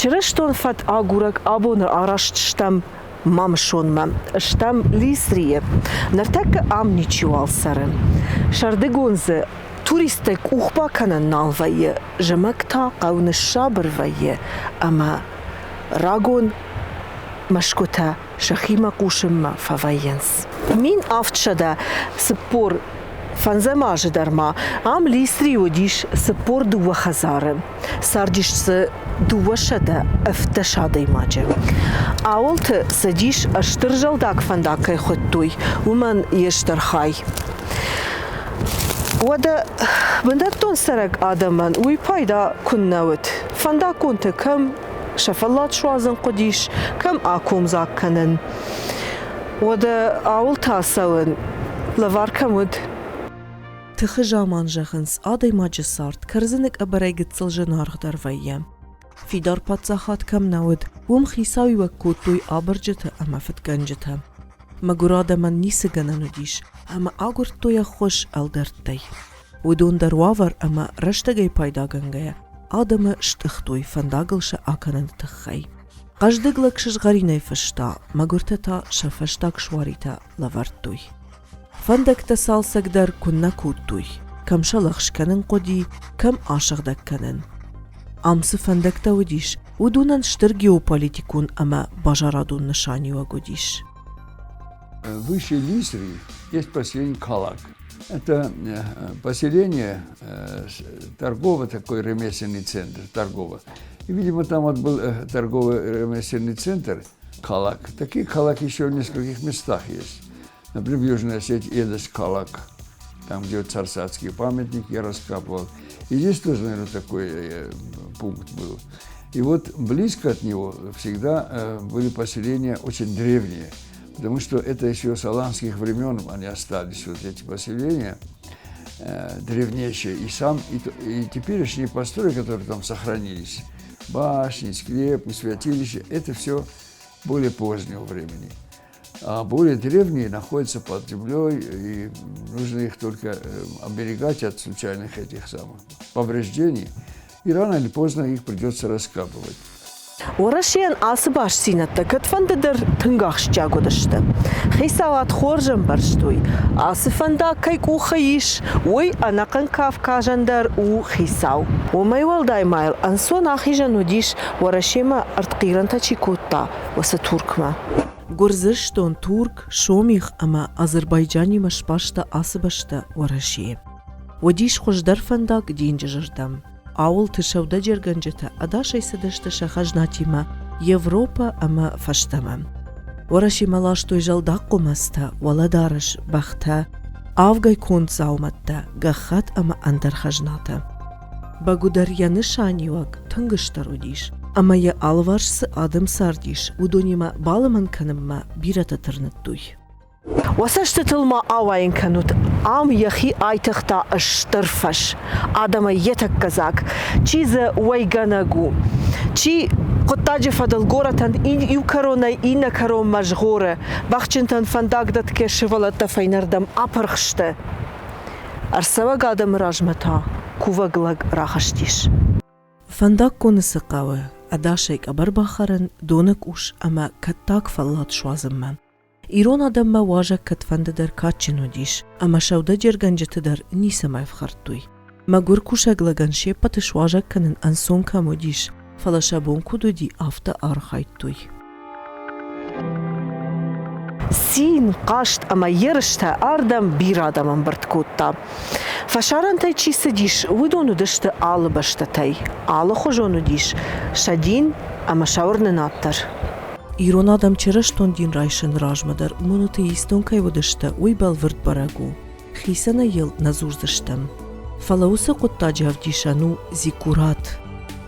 Чрыштон фат агурак абонер арашт штам мамшонма, штам лисрие. Нартак ам ничуал сары. Шардыгонзы туристек ухбакана налвайе, жамакта қауны шабырвайе, ама рагон машкота шахима кушимма фавайенс. Мин автшада сыппор фанзамажы дарма, ам лисри одиш сыппор дуа хазары. Сардишцы дуа шада эфташада имаджи. Аулты садиш аштыржалдак фандакай хоттуй, уман ештархай. وده بندرتون سرق آدمان وی پایدا کننوت فندا کنت کم شفلات شوازن قدیش کم آکوم زاک کنن وده آول تاسون لوار کمود تخجامان جخنس آدای ما جسارت کرزنک ابرای گتسل جنارغ در ویم فیدار پاتزاخات کم نود وم خیساوی وکوتوی آبرجت اما فتگنجت مگوراده من نیسه گننو دیش اما آگر توی خوش الدرتی. ودون درواور اما رشتگی پیدا گنگه آدم شتختوی فنداگلش آکنند تخی. قجدگلکشش غرینه فشتا مگورتتا شفشتاک شواریتا لورتوی. فندک تسالسک در کن نکوتوی. کم شلخش کنن قدی کم عاشق دک کنن. امس فندک تودیش ودونن شتر گیوپولیتیکون اما باجارادون نشانی و گودیش. Выше Лисри есть поселение Калак. Это поселение торговый такой ремесленный центр, торговый. И, видимо, там вот был торговый ремесленный центр Калак. Такие Калак еще в нескольких местах есть. Например, в Южной Осетии Эдес Калак, там, где царсацкий памятник я раскапывал. И здесь тоже, наверное, такой пункт был. И вот близко от него всегда были поселения очень древние. Потому что это еще с аланских времен они остались, вот эти поселения древнейшие. И теперешние постройки, которые там сохранились, башни, склепы, святилища, это все более позднего времени. А более древние находятся под землей, и нужно их только оберегать от случайных этих самых повреждений. И рано или поздно их придется раскапывать. ورشيان آسباش سينتا كتفند در تنگاخش جاگو دشته خيساوات خورجن برشتوي آسفندا كيكو خيش وي أناقن كاف كاجندر و خيساو وما يوالداي مايل أنسون آخيجن وديش ورشيما ارتقيرن تا چيكوتا وستوركما گرزشتون تورك شوميخ أما أزربايجاني مشباشتا آسباشتا ورشيه وديش خوش در فنداك دين ججردم Аул тышавда жергенжета адашай садыштыша хажнатима Европа ама фаштама. Орашималаш той жалдак кумаста, валадарыш бахта, авгай кунт зауматта, гахат ама андар хажната. Багударьяны шаниуак тынгыштар одиш, ама я алваршсы адым сардиш, удонима балыман канымма бирата тырныттуй. وسشتتلما آوائن کنود عام یخی آیتختا اشترفش آدم یتک کزاک چیز ویگانگو چی قطاج فدل گورتند این یو کرونا این کرون مشغوره بخشنتن فنداگ دت که شولت فینردم آپرخشته ارسوا قادم راجمتا کووگلگ راخشتیش فنداگ کنس قوه اداشیک ابر بخرن دونک اوش اما کتاک فلات شوازم ایران آدم ما واجه کتفند در کاتچنو دیش اما شوده جرگنجت در نیسه ما افخرتوی ما گر کوشگ لگنشه پتش واجه کنن انسون کمو دیش فلاشابون کدو دی آفتا آرخایتوی سین قاشت اما یرشتا آردم بیر آدمان بردکوتا فشارن تای چی سدیش ودونو دشت آل بشتا تای آل خوشونو دیش شدین اما شاورن ناتر ایران آدم چرشتون دین رایشن راجمدر مونوتئیستون کایودشتا وی بالورد براگو خیسنا یل نزورزشتم فلاوس قطا جاودیشانو زیکورات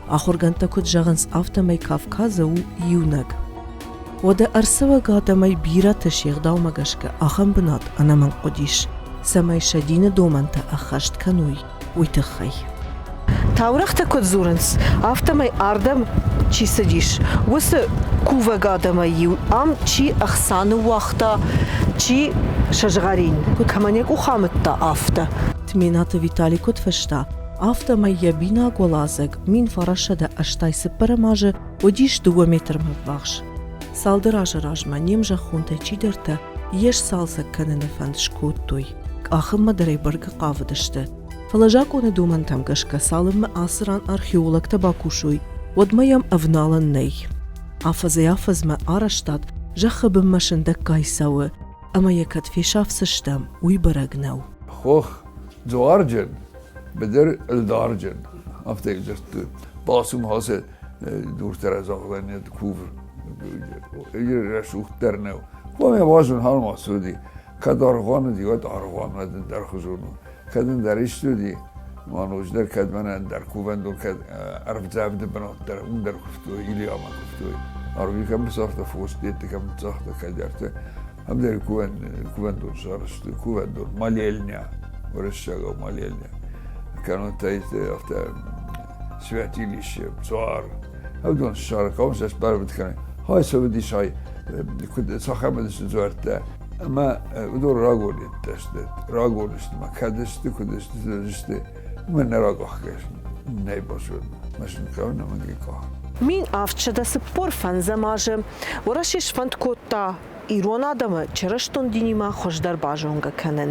آخورگنتا کد جاغنس آفتمای کافکازا و یونگ وده ارسوا گادمای بیرا تشیغ داومگشکا آخم بنات انا من قدیش سمای شدین دومنتا اخشت کنوی وی تخی تاورختا کد زورنس آفتمای آردم چی سدیش وسه کوه گادمایی ام چی اخسان وقتا چی شجرین کمانیک اوخامتا آفتا تمینات ویتالی کد فشتا آفتا ما یبینا گولازگ مین فراشده اشتای سپرماجه Одиш 2 метр мбахш. Салдыража немжа хунте чидерте, еш салса канене фанд шкуттуй. Ахым мадрейберга қавыдышты. Фалажак оны думан тамгашка салым асыран археолог табакушуй, одмаям авналан ней. Афазма араштат, жахабым машында кайсауы, ама якат фишафсыштам уйбарагнау. Хох зуарджен, бедер элдарджен. After just basum hase durter az ağlanıd kuvr. Yer suhternev. Kom vazun halma sudi. Kadar gonu diyor arvanad der huzunu. Kadın der istudi. Manojlar kadmana der kuvendul kad arf zavd benot der under kuftu ili ama kuftu. Arvi kam safta fostet kam safta kaderte. Ham der kuvendul sarst kuvendul malelnya. Orashaga malelnya. Kanu tayt afta святилище, цар. Авдон шарком се спарват кане. Хай соведи шай куд сахамадис зуарта. Ама удор раголит тесте. Раголист ма кадест кудест зесте. Мен рагохкеш. Не бошун. Машин кавна магика. Min avçada spor fan zamajı, uğraşış fand kotta, İran adamı çırıştun dinima hoşdar bajonga kanen.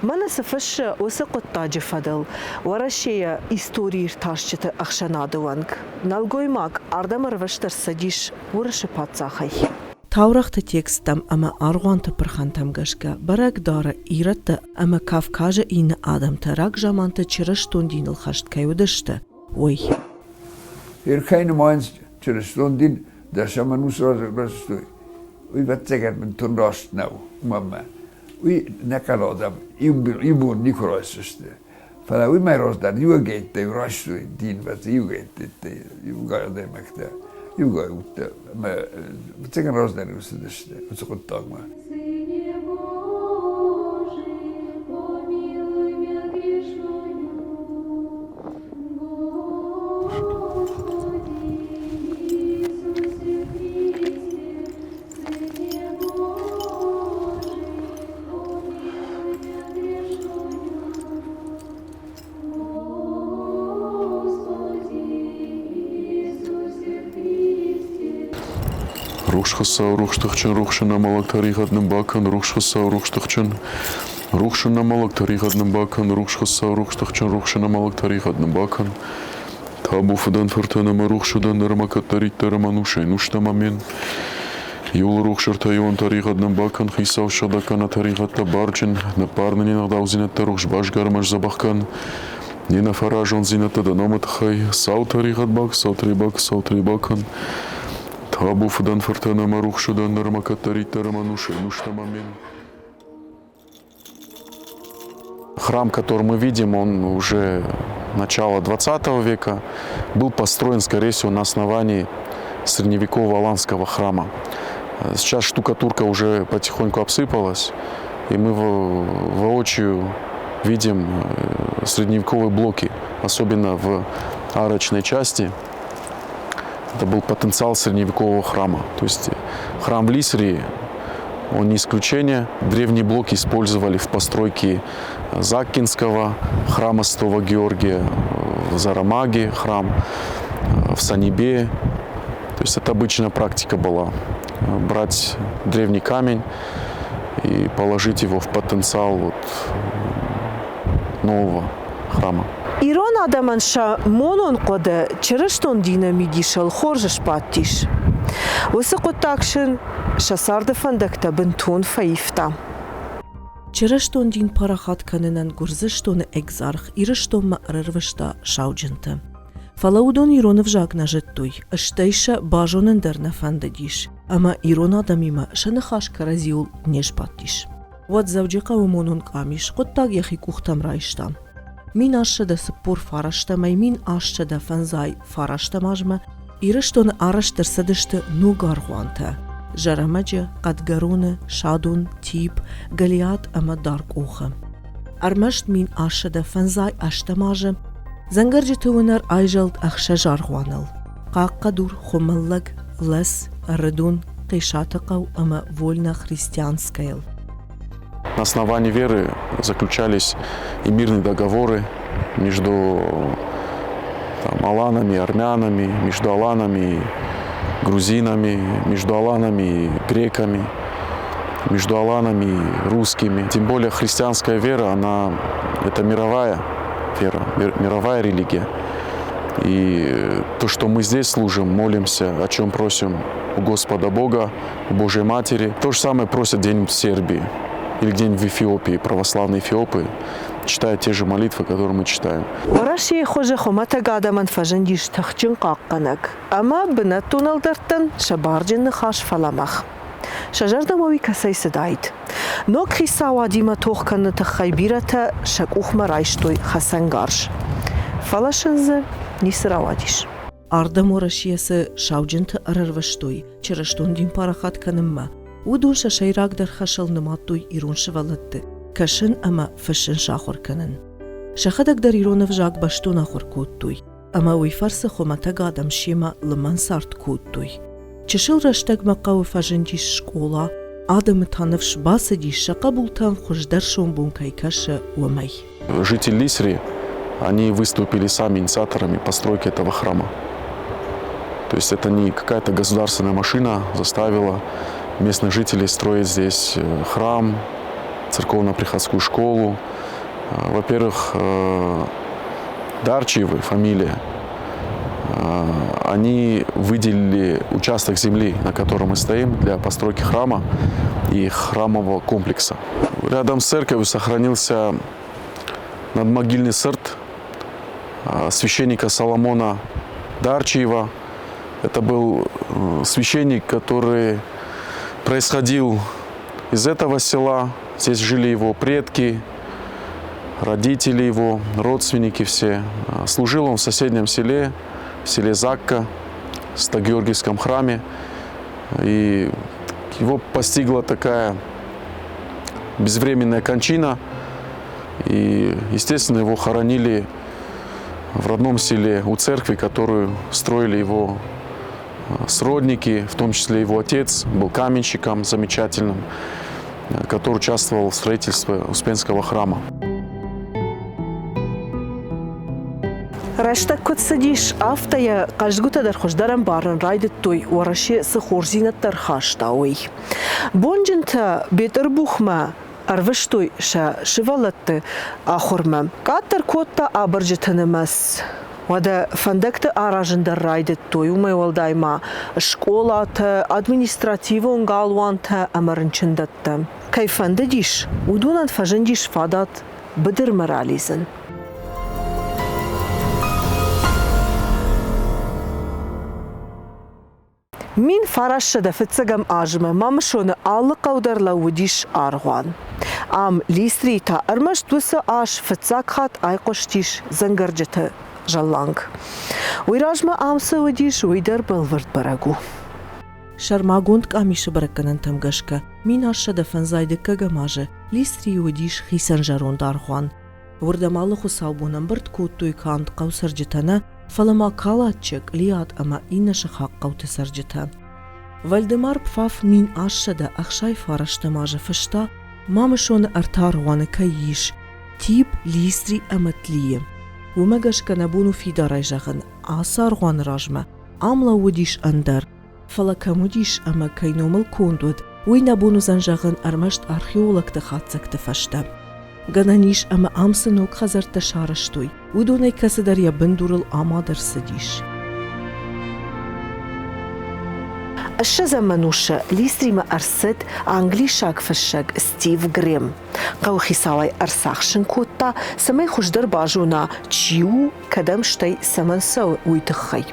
Mana sıfış osa kotta cifadıl, uğraşıya istoriyir taşçıtı akşanadıvank. Nalgoymak ardamar vıştır sadiş uğraşı patsahay. Tavraqta tekstam ama arğanta pırxantam gaşka, barak dara iratta ama Kafkaja in adamta rak jamanta çırıştun dinil xaştkay udıştı. Oy. Keine meins çırıştun din derşaman usrastu. Uy vatseger men tunrast now, mamma. Uy nekal adam, ibun Nikolajs işte. Fala uy merosdan jugette rastu din vat jugette juga demekte. Juga utta ma vatseger rosdan işte. Utsukutagma. Рухшхаса, рухштахчан, рухшана малак тарихатным бакан, рухшхаса, рухштахчан, рухшана малак тарихатным бакан, рухшхаса, рухштахчан, рухшана малак тарихатным бакан. Табу фадан фартанама рухшудан нармакат тараманушай, нуштамамен. Юл рухшарта юан тарихатным бакан, хисав шадакана тарихатта барчен, напарны иногда узинатта рухш башгармаш забахкан. Нина фаражон зината даномат хай, сау тарихат бак, сау трибакан. Табу фадан фартанама рухшудан нармакат тараманушай, нуштамамен. Храм, который мы видим, он уже начала 20 века, был построен, скорее всего, на основании средневекового аланского храма. Сейчас штукатурка уже потихоньку обсыпалась, и мы воочию видим средневековые блоки, особенно в арочной части. Это был потенциал средневекового храма. То есть храм в Лисрии, он не исключение. Древние блоки использовали в постройке Заккинского храма Святого Георгия, в Зарамаге храм, в Санибе. То есть это обычная практика была. Брать древний камень и положить его в потенциал нового храма. İran adamınşa monon qoda çırıştun dinamidişal xorjış pattiş. Vısı qottakşın şasardı fandakta bintun fayifta. Çırıştun din parahat kanınan gurzıştun egzarx irıştun ma'rırvışta şavcıntı. Falaudon İranı vjagna jittuy, ıştayşa bajonun derna fandadiş, ama İran adamima şanıxaş karaziyul neş pattiş. Vat zavcıqa umonun kamiş, qottak yaxi kuxtam rayştam. Min aşçı da spor faraştamay, min aşçı da fanzay faraştamajma, irıştun araştırsadıştı nugarğuanta. Jaramacı, qadgarunu, şadun, tip, galiyat ama dark oxa. Armaşt min aşçı da fanzay aştamajı, zangarcı tüvüner ayjalt axşa jarğuanıl. Qaqadur, xumallag, les, rıdun, qişataqav ama volna христианская. На основании веры заключались и мирные договоры между там, аланами, армянами, между аланами и грузинами, между аланами и греками, между аланами и русскими. Тем более христианская вера, это мировая вера, мировая религия. И то, что мы здесь служим, молимся, о чем просим у Господа Бога, у Божьей Матери, то же самое просят где-нибудь в Сербии или где-нибудь в Эфиопии, православные Эфиопы, читают те же молитвы, которые мы читаем. ورشي خوجه خمت قادمان فجنديش تخجن قاقنك أما بنتون الدرتن شبارجن خاش فلامخ شجر دموي كسي سدايد نوك خيسا واديما توخ كن تخيبيرة شكوخ مرايشتوي خسنگارش فلاشنز نيسرا واديش أردم ورشيس شاوجنت أرروشتوي چرشتون دين پارخات كنما ودون ششيراك در خشل نماتوي إيرون شوالت كشن أما فشن شاخور كنن شخدك در إيرون فجاك باشتون آخور كودتوي أما ويفرس خمتا قادم شيما لمن سارت كودتوي چشل رشتك مقاو فجنديش شكولا آدم تانفش باسديش قبولتان خوشدرشون بون كيكاش ومي. Жители Лисри, они выступили сами инициаторами постройки этого храма. То есть это не какая-то государственная машина заставила местных жителей строить здесь храм, церковно-приходскую школу. Во-первых, Дарчиевы, фамилия, они выделили участок земли, на котором мы стоим, для постройки храма и храмового комплекса. Рядом с церковью сохранился надмогильный сырт священника Соломона Дарчиева. Это был священник, который происходил из этого села. Здесь жили его предки, родители его, родственники все. Служил он в соседнем селе, в селе Закка, в Стагеоргиевском храме. И его постигла такая безвременная кончина. И, естественно, его хоронили в родном селе у церкви, которую строили его сродники, в том числе его отец был каменщиком замечательным, который участвовал в строительстве Успенского храма. رشتك كنت سديش أفتيا قشجوتا در خوشدارم بارن رايد توي ورشي سخورزينة ترخاش تاوي بونجنتا بيتر بوخما أروشتوي شوالت آخرما كاتر كوتا أبرجتنمس ودا فندكت آراجن در رايد توي وما يولدايما شكولات أدمينستراتيفون غالوانتا أمرنچندت كيف فندديش ودونان فجنديش فادات بدر مراليزن مين فرش شده فتسقم آجمه ما مشونه آل قودر لوديش آرغوان ليستري تا أرمش دوسا آش فتساق خات آي قشتيش زنگرجته جلانگ ويراجمه سوديش ويدر بلورد برگو شرماغوند كاميش بركنن تمگشكا مين آش شده فنزايده كگماجه ليستري وديش خيسن جارون دارغوان وردمالو خسابونن برد كوتوي كاند قوسرجتنا فلما كالاتشك ليات أما إن شخاق قوت سرجتها. والدمار بفاف مين عشدة أخشاي فارشت ماجة فشتا ما مشون أرتار وانا كييش تيب ليستري أمتلية ومجاش كنبونو في دراجغن آثار وان راجمة عملا وديش أندر فلا كموديش أما كينومل كوندود وينبونو زنجغن أرمشت أرخيولك تخاتسك تفشتا Gananish ama amsınok hazır taşarıştoy. Udonay kasadar ya bendurul amadar sadиш. الشزمنوش ليستري ما أرسد أنجلي شاك فشاك ستيف غريم قوخي ساوي أرساخشن كوتا سمي خوشدر باجونا تشيو كدم شتي سمن سو ويتخي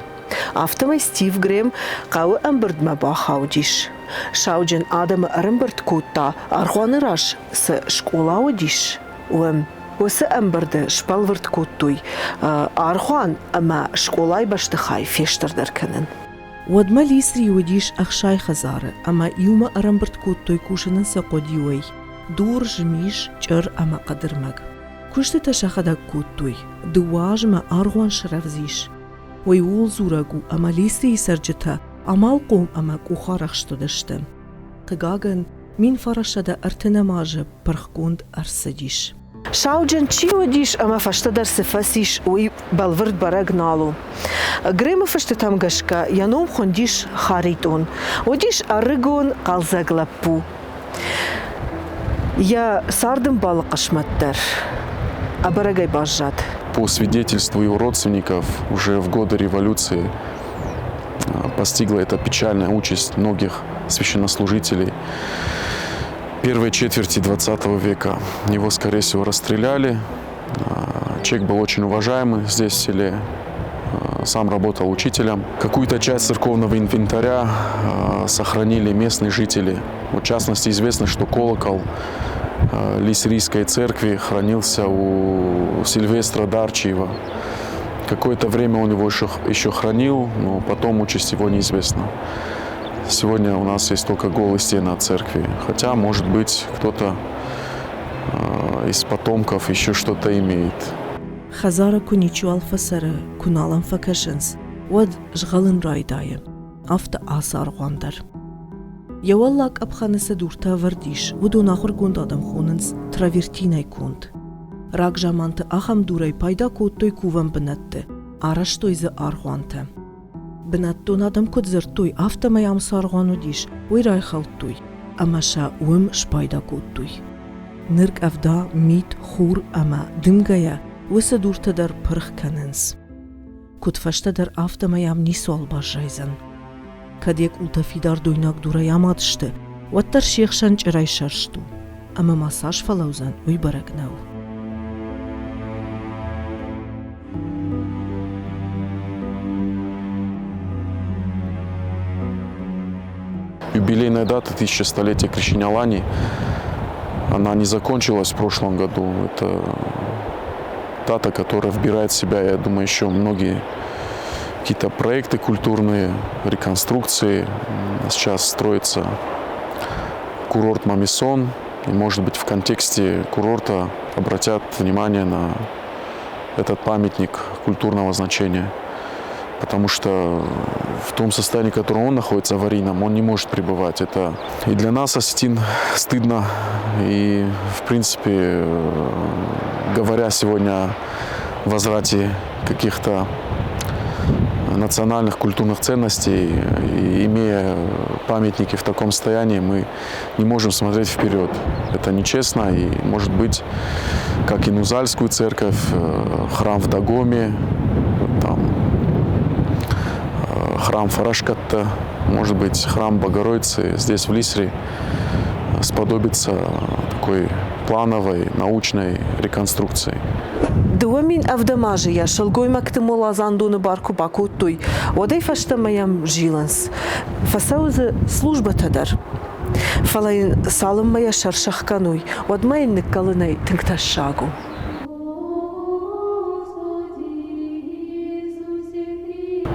أفتمي ستيف غريم قاو أمبرد ما باخاوديش شاوجن آدم أرمبرد كوتا أرغوان راش س شكولاوديش وس أمبرد شبالورد كوتوي أرغوان أما شكولاي باشتخاي فيشتر دركنن ودما ليسري وديش أخشاي خزارة أما يوما أرمبرد كوتوي كوشنن ساقوديوي دور جميش جر أما قدر مغ كوشت تشاخدك كوتوي دواج ما أرغوان شرفزيش ويول زورغو أما ليسري سرجتا أمال قوم أما كوخارخشتو دشتم قاقاقن مين فرشدا أرتنا ماجب برخكوند أرسديش شاوجن چی ودیش اما فشته در سفاسیش وی بالورد برگ نالو. گریم فشته تام گشکا یانوم خوندیش خاریتون ودیش ارگون قالزگلپو. Я сардым балыкыш маттар, абарагай бажжат. По свидетельству его родственников, уже в годы революции постигла эта печальная участь многих священнослужителей первой четверти 20 века. Его, скорее всего, расстреляли. Человек был очень уважаемый здесь в селе, сам работал учителем. Какую-то часть церковного инвентаря сохранили местные жители. В частности, известно, что колокол Лисрийской церкви хранился у Сильвестра Дарчиева. Какое-то время он его еще хранил, но потом участь его неизвестна. Сегодня у нас есть только голые стены от церкви. Хотя, может быть, кто-то из потомков еще что-то имеет. خزارة كونيتشوال فسر كونالن فكشنس ود شغلن رايداية أفت آثار غاندر يواللاك أبخانس دورتا ورديش ودو ناخر گوند آدم خوننس تراويرتيناي كوند راك جامانت أخم دوراي پايدا كوتوي كوون بنت آرشتوي ز آرغوانت بنتو نادم كود زرتوي أفت ما يام سارغانو ديش ويراي خلطوي أما شا وم شپايدا كوتوي نرك أفدا ميت خور أما دمگايا وسه دورته در پرخ کننس. کد فشته در آفته مایم نیسوال باش جایزن. کد یک اولتفیدار دویناک دوره یامادشته و تر شیخشن چرای شرشتو. اما ماساج فلوزن وی برگ نو. Юбилейная дата 1000-столетия крещения Алании, она не закончилась в прошлом году. Это дата, которая вбирает в себя, я думаю, еще многие какие-то проекты культурные, реконструкции. Сейчас строится курорт Мамисон, и, может быть, в контексте курорта обратят внимание на этот памятник культурного значения. Потому что в том состоянии, в котором он находится, аварийном, он не может пребывать. Это и для нас, осетин, стыдно. И, в принципе, говоря сегодня о возврате каких-то национальных культурных ценностей, и имея памятники в таком состоянии, мы не можем смотреть вперед. Это нечестно, и, может быть, как и Нузальскую церковь, храм в Дагоме, там, храм Фарашкатта, может быть, храм Богородицы здесь, в Лисре, сподобится такой плановой научной реконструкции. دوامين أفدماجي يا شلقوي مكتم ولا زاندون باركو باكوتوي ودي فشتميام جيلانس فسوز служба تدر فلاين سالم ما يشرشخ كانوي ودماي نكالناي تنكتشاغو.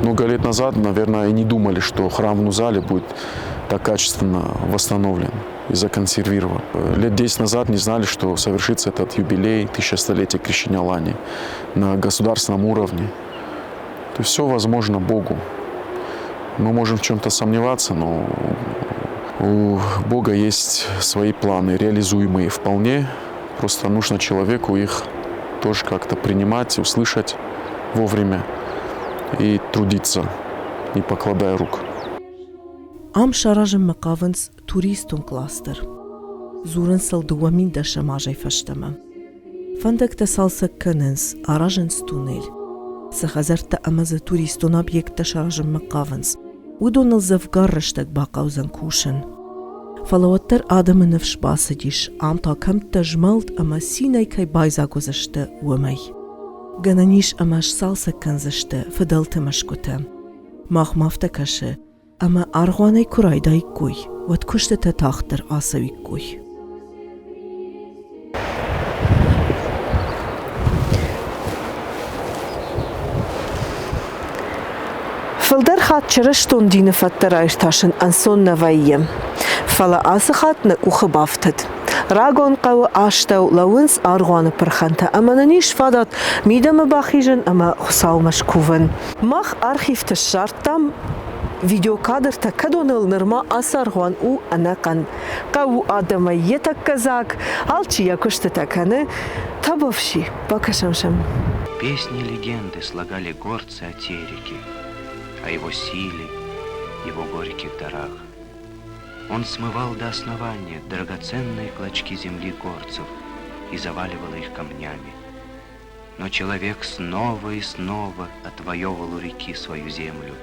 Много лет назад, наверное, и не думали, что храм в Нузале будет так качественно восстановлен и законсервирован. Лет 10 назад не знали, что совершится этот юбилей 1000-столетия крещения Алании на государственном уровне. То есть все возможно Богу. Мы можем в чем-то сомневаться, но у Бога есть свои планы, реализуемые вполне. Просто нужно человеку их тоже как-то принимать, услышать вовремя и трудиться, не покладая рук. Am شارژم مقاونس توریستون کلاستر. زورن سال دوامین داشته ماجای فشتمه. فندق تسالس کننس آراجنس تونل. سخزرت امز توریستون ابیکت شارژم مقاونس. ودون الزفقار رشتك باقاوزن كوشن. فلوتر آدم نفش باسديش عم تا كم تجملت اما سيناي كي بايزا گذشته ومي. گنانيش اماش سالسه کنزشته فدلت مشكوته. ماخ مافتكشه اما ارغواني كرايداي كوي ود كشته تاختر آسوي كوي. فلدر خات چرشتون دين فتر ايرتاشن انسون نوائيم. فلا آسخات نقوخ بافتد. راغون قو آشتو لونس آرغوان پرخنته اما ننيش فادات ميدم باخيجن اما خساو مشكوفن. ماخ ارخيف تشارتم видеокадр такадонал нырма асарган у анакан. Кау адама етак казак, алчи якушты таканы табовши покашамшам. Песни и легенды слагали горцы о Тереке, о его силе, его горьких дарах. Он смывал до основания драгоценные клочки земли горцев и заваливал их камнями. Но человек снова и снова отвоевывал у реки свою землю,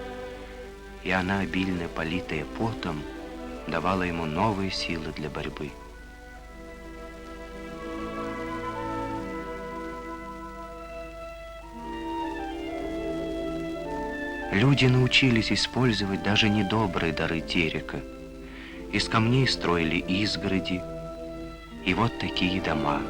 и она, обильно политая потом, давала ему новые силы для борьбы. Люди научились использовать даже недобрые дары Терека. Из камней строили изгороди, и вот такие дома.